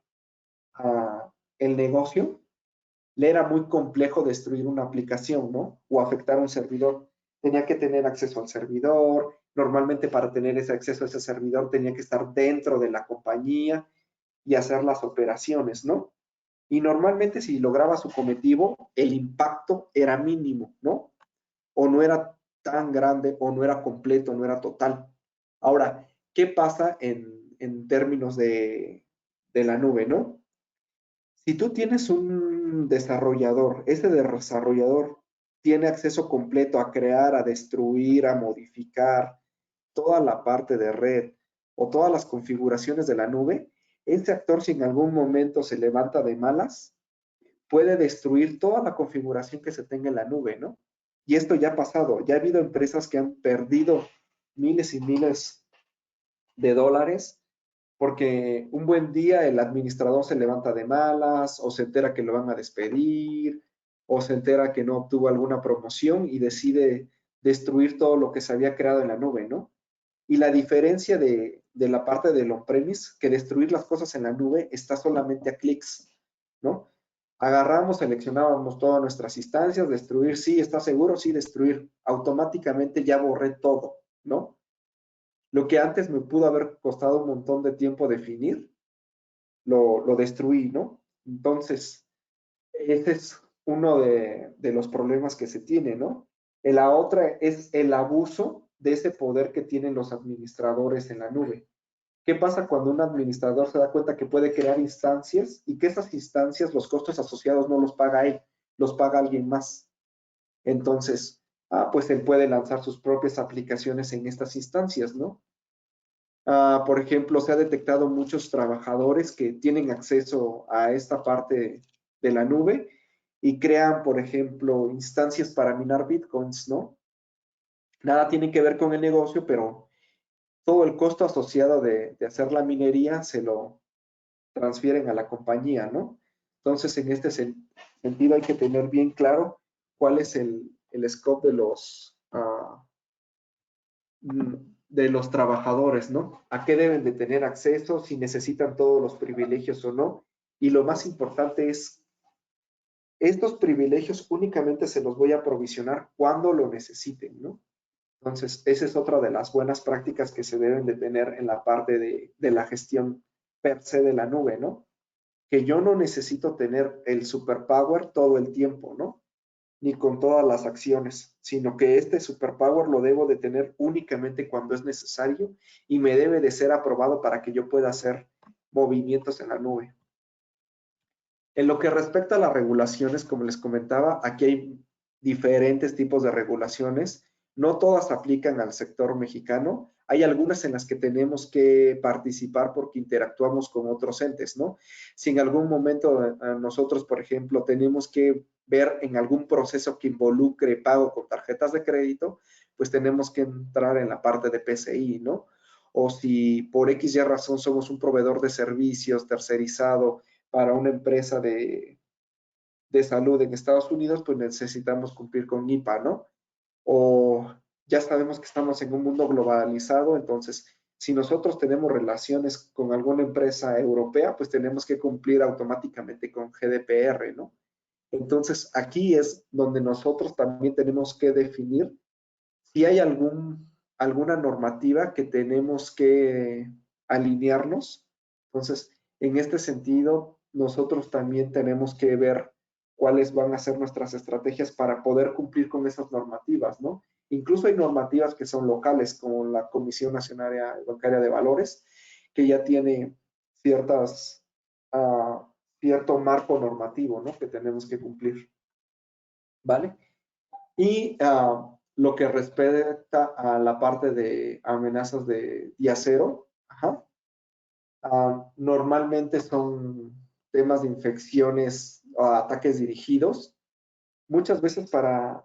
el negocio, le era muy complejo destruir una aplicación, ¿no? O afectar un servidor. Tenía que tener acceso al servidor. Normalmente para tener ese acceso a ese servidor tenía que estar dentro de la compañía y hacer las operaciones, ¿no? Y normalmente si lograba su cometido, el impacto era mínimo, ¿no? O no era tan grande, o no era completo, no era total. Ahora, ¿qué pasa en términos de la nube, ¿no? Si tú tienes un desarrollador, ese desarrollador tiene acceso completo a crear, a destruir, a modificar toda la parte de red o todas las configuraciones de la nube, ese actor si en algún momento se levanta de malas, puede destruir toda la configuración que se tenga en la nube, ¿no? Y esto ya ha pasado, ya ha habido empresas que han perdido miles y miles de dólares porque un buen día el administrador se levanta de malas o se entera que lo van a despedir o se entera que no obtuvo alguna promoción y decide destruir todo lo que se había creado en la nube, ¿no? Y la diferencia de la parte del on-premise, que destruir las cosas en la nube está solamente a clics, ¿no? Agarramos, seleccionábamos todas nuestras instancias, destruir, sí, ¿está seguro? Sí, destruir. Automáticamente ya borré todo, ¿no? Lo que antes me pudo haber costado un montón de tiempo definir, lo destruí, ¿no? Entonces, ese es uno de los problemas que se tiene, ¿no? La otra es el abuso de ese poder que tienen los administradores en la nube. ¿Qué pasa cuando un administrador se da cuenta que puede crear instancias y que esas instancias, los costos asociados no los paga él, los paga alguien más? Entonces, pues él puede lanzar sus propias aplicaciones en estas instancias, ¿no? Por ejemplo, se ha detectado muchos trabajadores que tienen acceso a esta parte de la nube y crean, por ejemplo, instancias para minar bitcoins, ¿no? Nada tiene que ver con el negocio, pero todo el costo asociado de hacer la minería se lo transfieren a la compañía, ¿no? Entonces, en este sentido hay que tener bien claro cuál es el scope de los trabajadores, ¿no? A qué deben de tener acceso, si necesitan todos los privilegios o no. Y lo más importante es, estos privilegios únicamente se los voy a provisionar cuando lo necesiten, ¿no? Entonces, esa es otra de las buenas prácticas que se deben de tener en la parte de la gestión per se de la nube, ¿no? Que yo no necesito tener el superpower todo el tiempo, ¿no? Ni con todas las acciones, sino que este superpower lo debo de tener únicamente cuando es necesario y me debe de ser aprobado para que yo pueda hacer movimientos en la nube. En lo que respecta a las regulaciones, como les comentaba, aquí hay diferentes tipos de regulaciones. No todas aplican al sector mexicano. Hay algunas en las que tenemos que participar porque interactuamos con otros entes, ¿no? Si en algún momento nosotros, por ejemplo, tenemos que ver en algún proceso que involucre pago con tarjetas de crédito, pues tenemos que entrar en la parte de PCI, ¿no? O si por X y razón somos un proveedor de servicios tercerizado para una empresa de salud en Estados Unidos, pues necesitamos cumplir con IPA, ¿no? O ya sabemos que estamos en un mundo globalizado, entonces si nosotros tenemos relaciones con alguna empresa europea, pues tenemos que cumplir automáticamente con GDPR, ¿no? Entonces aquí es donde nosotros también tenemos que definir si hay alguna normativa que tenemos que alinearnos. Entonces, en este sentido, nosotros también tenemos que ver cuáles van a ser nuestras estrategias para poder cumplir con esas normativas, ¿no? Incluso hay normativas que son locales, como la Comisión Nacional Bancaria de Valores, que ya tiene ciertas, cierto marco normativo, ¿no? Que tenemos que cumplir, ¿vale? Y lo que respecta a la parte de amenazas de día cero, normalmente son temas de infecciones o ataques dirigidos, muchas veces para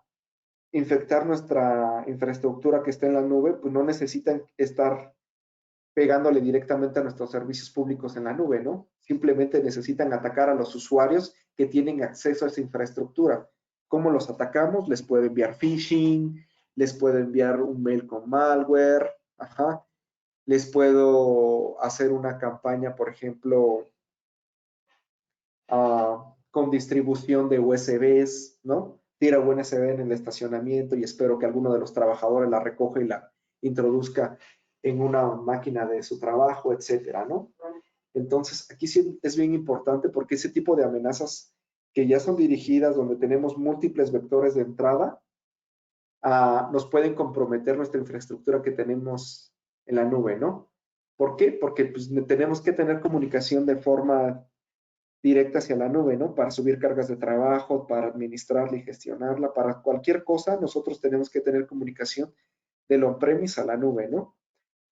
infectar nuestra infraestructura que está en la nube, pues no necesitan estar pegándole directamente a nuestros servicios públicos en la nube, ¿no? Simplemente necesitan atacar a los usuarios que tienen acceso a esa infraestructura. ¿Cómo los atacamos? Les puedo enviar phishing, les puedo enviar un mail con malware, les puedo hacer una campaña, por ejemplo, con distribución de USBs, ¿no? Tira USB en el estacionamiento y espero que alguno de los trabajadores la recoja y la introduzca en una máquina de su trabajo, etcétera, ¿no? Entonces, aquí sí es bien importante porque ese tipo de amenazas que ya son dirigidas, donde tenemos múltiples vectores de entrada, nos pueden comprometer nuestra infraestructura que tenemos en la nube, ¿no? ¿Por qué? Porque pues, tenemos que tener comunicación de forma directa hacia la nube, ¿no? Para subir cargas de trabajo, para administrarla y gestionarla, para cualquier cosa, nosotros tenemos que tener comunicación del on-premise a la nube, ¿no?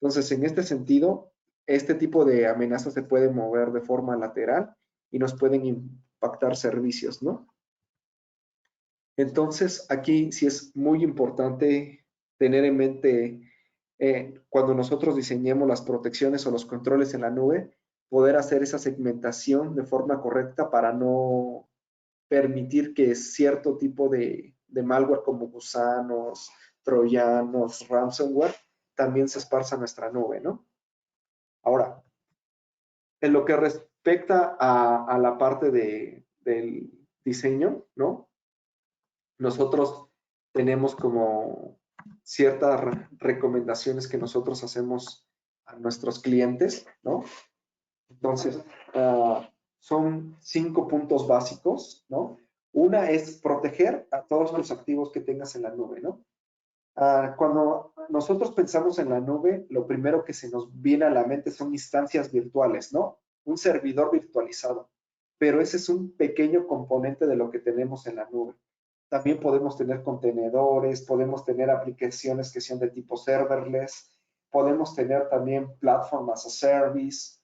Entonces, en este sentido, este tipo de amenazas se pueden mover de forma lateral y nos pueden impactar servicios, ¿no? Entonces, aquí sí es muy importante tener en mente cuando nosotros diseñemos las protecciones o los controles en la nube, poder hacer esa segmentación de forma correcta para no permitir que cierto tipo de malware como gusanos, troyanos, ransomware, también se esparza a nuestra nube, ¿no? Ahora, en lo que respecta a la parte del diseño, ¿no? Nosotros tenemos como ciertas recomendaciones que nosotros hacemos a nuestros clientes, ¿no? Entonces, son 5 puntos básicos, ¿no? Una es proteger a todos los activos que tengas en la nube, ¿no? Cuando nosotros pensamos en la nube, lo primero que se nos viene a la mente son instancias virtuales, ¿no? Un servidor virtualizado. Pero ese es un pequeño componente de lo que tenemos en la nube. También podemos tener contenedores, podemos tener aplicaciones que sean de tipo serverless, podemos tener también platform as a service,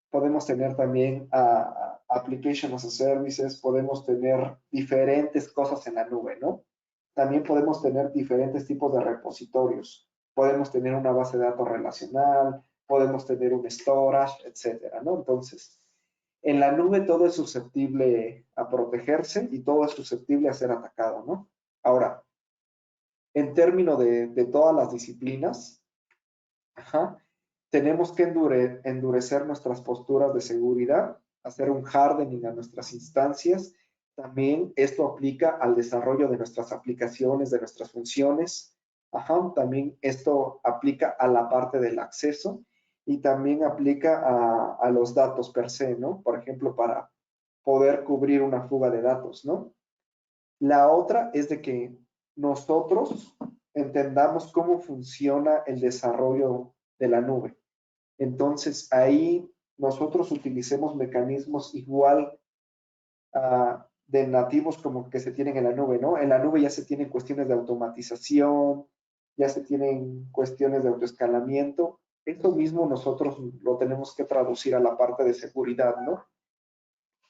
podemos tener también application as a services, podemos tener diferentes cosas en la nube, ¿no? También podemos tener diferentes tipos de repositorios. Podemos tener una base de datos relacional, podemos tener un storage, etcétera, ¿no? Entonces, en la nube todo es susceptible a protegerse y todo es susceptible a ser atacado, ¿no? Ahora, en términos de todas las disciplinas, tenemos que endurecer nuestras posturas de seguridad, hacer un hardening a nuestras instancias. También esto aplica al desarrollo de nuestras aplicaciones, de nuestras funciones. También esto aplica a la parte del acceso y también aplica a los datos per se, ¿no? Por ejemplo, para poder cubrir una fuga de datos, ¿no? La otra es de que nosotros entendamos cómo funciona el desarrollo de la nube. Entonces, ahí nosotros utilicemos mecanismos igual de nativos como que se tienen en la nube, ¿no? En la nube ya se tienen cuestiones de automatización, ya se tienen cuestiones de autoescalamiento. Esto mismo nosotros lo tenemos que traducir a la parte de seguridad, ¿no?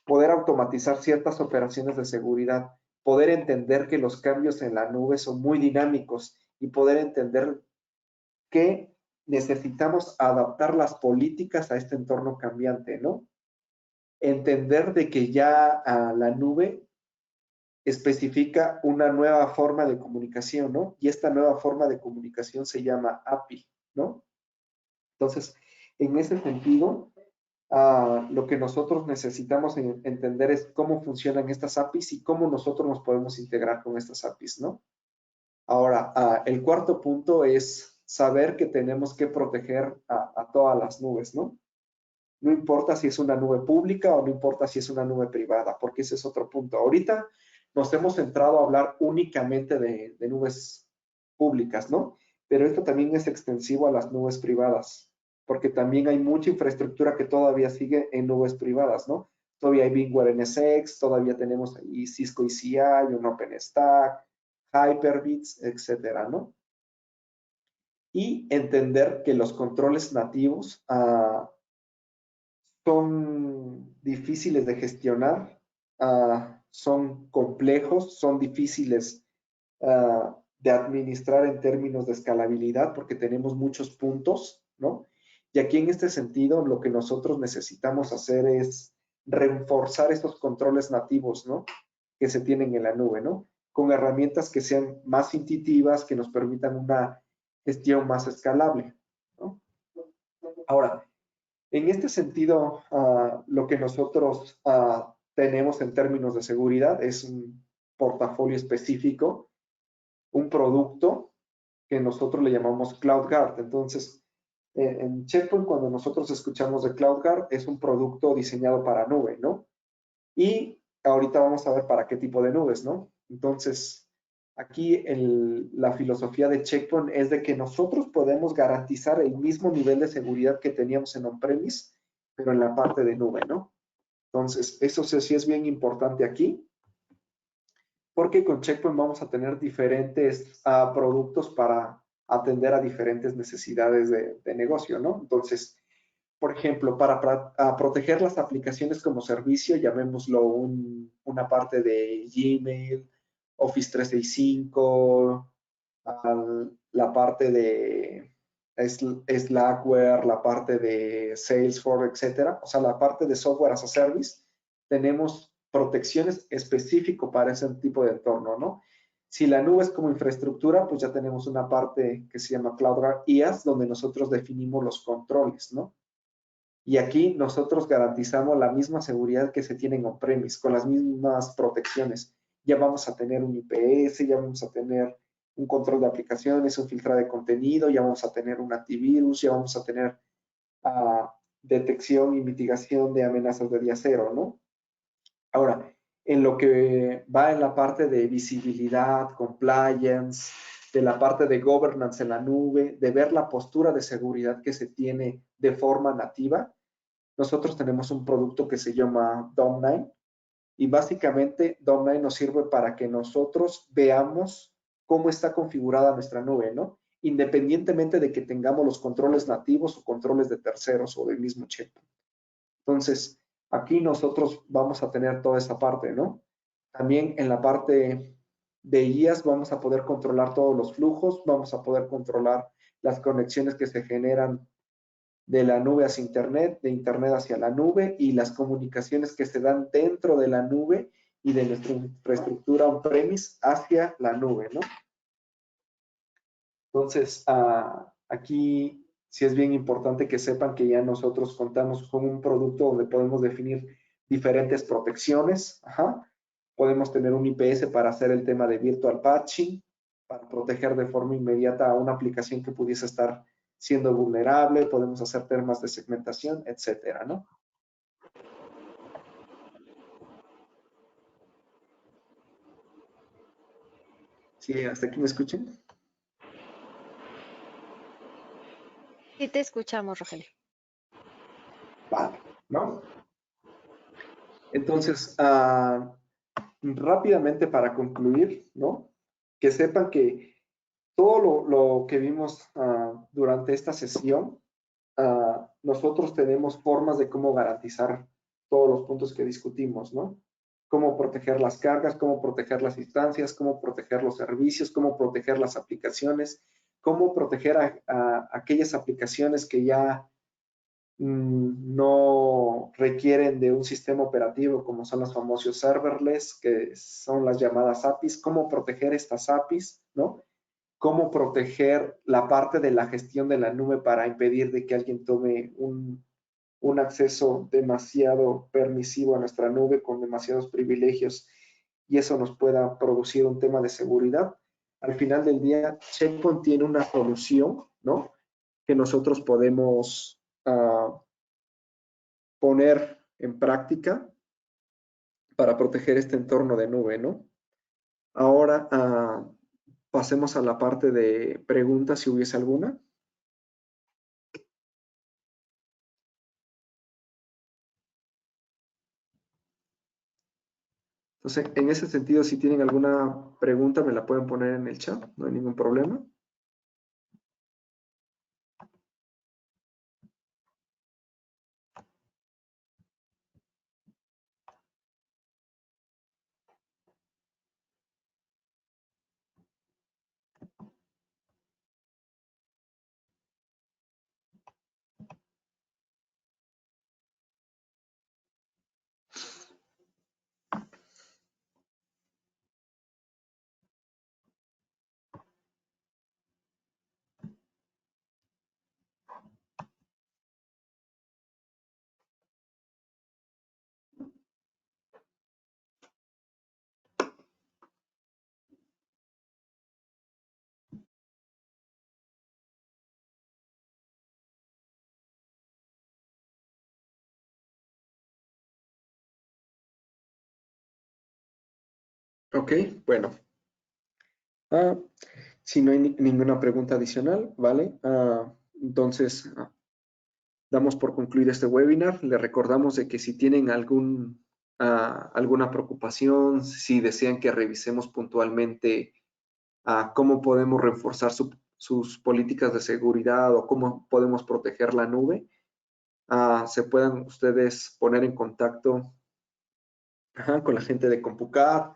Poder automatizar ciertas operaciones de seguridad, poder entender que los cambios en la nube son muy dinámicos y poder entender que necesitamos adaptar las políticas a este entorno cambiante, ¿no? Entender de que ya la nube especifica una nueva forma de comunicación, ¿no? Y esta nueva forma de comunicación se llama API, ¿no? Entonces, en ese sentido, lo que nosotros necesitamos entender es cómo funcionan estas APIs y cómo nosotros nos podemos integrar con estas APIs, ¿no? Ahora, el cuarto punto es saber que tenemos que proteger a todas las nubes, ¿no? No importa si es una nube pública o no importa si es una nube privada, porque ese es otro punto. Ahorita nos hemos centrado a hablar únicamente de nubes públicas, ¿no? Pero esto también es extensivo a las nubes privadas, porque también hay mucha infraestructura que todavía sigue en nubes privadas, ¿no? Todavía hay VMware NSX, todavía tenemos ahí Cisco ECI, un OpenStack, Hyper-V, etcétera, ¿no? Y entender que los controles nativos son difíciles de gestionar, son complejos, son difíciles de administrar en términos de escalabilidad porque tenemos muchos puntos, ¿no? Y aquí en este sentido lo que nosotros necesitamos hacer es reforzar estos controles nativos, ¿no? Que se tienen en la nube, ¿no? Con herramientas que sean más intuitivas, que nos permitan una gestión más escalable, ¿no? Ahora, en este sentido, lo que nosotros tenemos en términos de seguridad es un portafolio específico, un producto que nosotros le llamamos CloudGuard. Entonces, en Checkpoint, cuando nosotros escuchamos de CloudGuard, es un producto diseñado para nube, ¿no? Y ahorita vamos a ver para qué tipo de nubes, ¿no? Entonces, aquí la filosofía de Checkpoint es de que nosotros podemos garantizar el mismo nivel de seguridad que teníamos en on-premise, pero en la parte de nube, ¿no? Entonces, eso sí es bien importante aquí, porque con Checkpoint vamos a tener diferentes productos para atender a diferentes necesidades de negocio, ¿no? Entonces, por ejemplo, para proteger las aplicaciones como servicio, llamémoslo una parte de Gmail, Office 365, la parte de Slackware, la parte de Salesforce, etcétera. O sea, la parte de software as a service, tenemos protecciones específicas para ese tipo de entorno, ¿no? Si la nube es como infraestructura, pues ya tenemos una parte que se llama CloudGuard IaaS, donde nosotros definimos los controles, ¿no? Y aquí nosotros garantizamos la misma seguridad que se tiene en on-premise, con las mismas protecciones. Ya vamos a tener un IPS, ya vamos a tener un control de aplicaciones, un filtrado de contenido, ya vamos a tener un antivirus, ya vamos a tener detección y mitigación de amenazas de día cero, ¿no? Ahora, en lo que va en la parte de visibilidad, compliance, de la parte de governance en la nube, de ver la postura de seguridad que se tiene de forma nativa, nosotros tenemos un producto que se llama Dom9 y básicamente Dom9 nos sirve para que nosotros veamos cómo está configurada nuestra nube, ¿no? Independientemente de que tengamos los controles nativos o controles de terceros o del mismo checkpoint. Entonces, aquí nosotros vamos a tener toda esa parte, ¿no? También en la parte de IaaS vamos a poder controlar todos los flujos, vamos a poder controlar las conexiones que se generan de la nube hacia Internet, de Internet hacia la nube y las comunicaciones que se dan dentro de la nube y de nuestra infraestructura on-premise hacia la nube, ¿no? Entonces, aquí sí es bien importante que sepan que ya nosotros contamos con un producto donde podemos definir diferentes protecciones. Podemos tener un IPS para hacer el tema de virtual patching, para proteger de forma inmediata a una aplicación que pudiese estar siendo vulnerable. Podemos hacer temas de segmentación, etcétera, ¿no? Sí, hasta aquí me escuchen. Sí, te escuchamos, Rogelio. Vale, ¿no? Entonces, rápidamente para concluir, ¿no? Que sepan que todo lo que vimos durante esta sesión, nosotros tenemos formas de cómo garantizar todos los puntos que discutimos, ¿no? Cómo proteger las cargas, cómo proteger las instancias, cómo proteger los servicios, cómo proteger las aplicaciones, cómo proteger a aquellas aplicaciones que ya no requieren de un sistema operativo como son los famosos serverless, que son las llamadas APIs, cómo proteger estas APIs, ¿no? Cómo proteger la parte de la gestión de la nube para impedir de que alguien tome un acceso demasiado permisivo a nuestra nube con demasiados privilegios y eso nos pueda producir un tema de seguridad. Al final del día, Checkpoint tiene una solución, ¿no? Que nosotros podemos poner en práctica para proteger este entorno de nube, ¿no? Ahora pasemos a la parte de preguntas, si hubiese alguna. Entonces, en ese sentido, si tienen alguna pregunta, me la pueden poner en el chat, no hay ningún problema. Ok, bueno. Si no hay ninguna pregunta adicional, ¿vale? Entonces, damos por concluido este webinar. Le recordamos de que si tienen alguna preocupación, si desean que revisemos puntualmente cómo podemos reforzar sus políticas de seguridad o cómo podemos proteger la nube, se puedan ustedes poner en contacto con la gente de CompuCAD,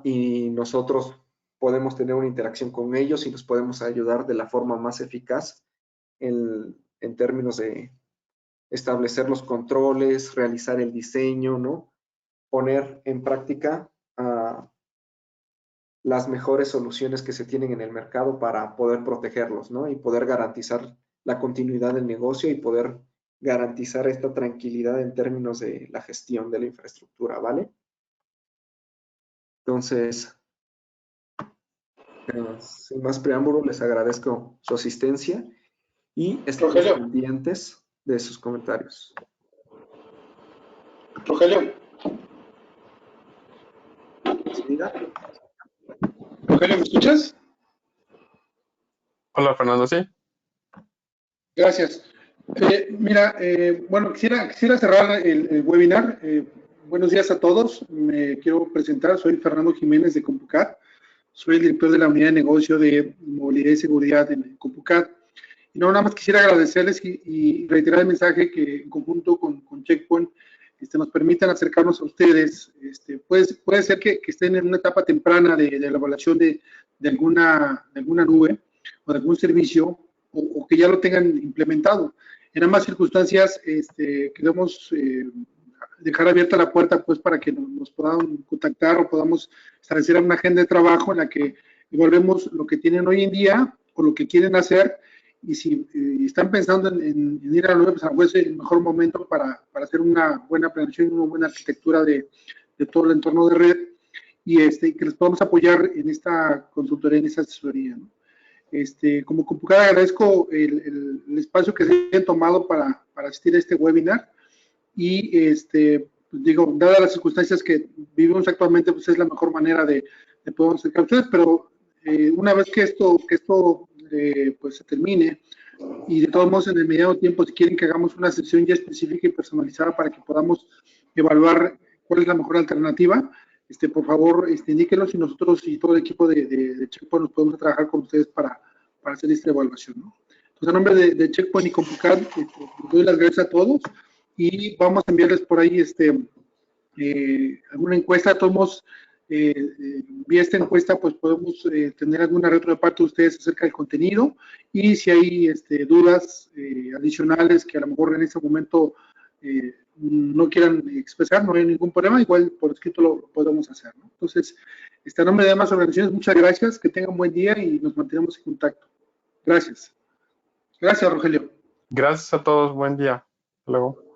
y nosotros podemos tener una interacción con ellos y nos podemos ayudar de la forma más eficaz en términos de establecer los controles, realizar el diseño, ¿no? Poner en práctica las mejores soluciones que se tienen en el mercado para poder protegerlos, ¿no? Y poder garantizar la continuidad del negocio y poder garantizar esta tranquilidad en términos de la gestión de la infraestructura, ¿vale? Entonces, sin más preámbulo, les agradezco su asistencia y estamos Rogelio, pendientes de sus comentarios. Rogelio, ¿Sí, diga? Rogelio, ¿me escuchas? Hola Fernando, sí. Gracias. Mira, bueno, quisiera cerrar el webinar. Buenos días a todos. Me quiero presentar. Soy Fernando Jiménez de CompuCAD. Soy el director de la unidad de negocio de movilidad y seguridad en CompuCAD. Y no, nada más quisiera agradecerles y reiterar el mensaje que en conjunto con Checkpoint nos permitan acercarnos a ustedes. Puede ser que estén en una etapa temprana de la evaluación de alguna nube o de algún servicio, o que ya lo tengan implementado. En ambas circunstancias, queremos dejar abierta la puerta pues para que nos puedan contactar o podamos establecer una agenda de trabajo en la que evaluemos lo que tienen hoy en día o lo que quieren hacer, y si están pensando en ir a la nube, pues a lo mejor es el mejor momento para hacer una buena planeación, una buena arquitectura de todo el entorno de red, y que les podamos apoyar en esta consultoría, en esta asesoría, ¿no? Como CompuCAD agradezco el espacio que se hayan tomado para asistir a este webinar, y pues digo, dadas las circunstancias que vivimos actualmente, pues es la mejor manera de poder acercar a ustedes, pero una vez que esto pues se termine, y de todos modos en el mediano tiempo, si quieren que hagamos una sesión ya específica y personalizada para que podamos evaluar cuál es la mejor alternativa, por favor, indíquenos, y nosotros y todo el equipo de Checkpoint nos podemos trabajar con ustedes para hacer esta evaluación, ¿no? Entonces, a nombre de Checkpoint y CompuCAD, les doy las gracias a todos, y vamos a enviarles por ahí alguna encuesta. De todos modos, vía esta encuesta, pues podemos tener alguna retro de parte de ustedes acerca del contenido, y si hay dudas adicionales que a lo mejor en este momento no quieran expresar, no hay ningún problema, igual por escrito lo podemos hacer, ¿no? Entonces, a nombre de ambas organizaciones, muchas gracias, que tengan un buen día y nos mantenemos en contacto. Gracias. Gracias, Rogelio. Gracias a todos, buen día. Hasta luego.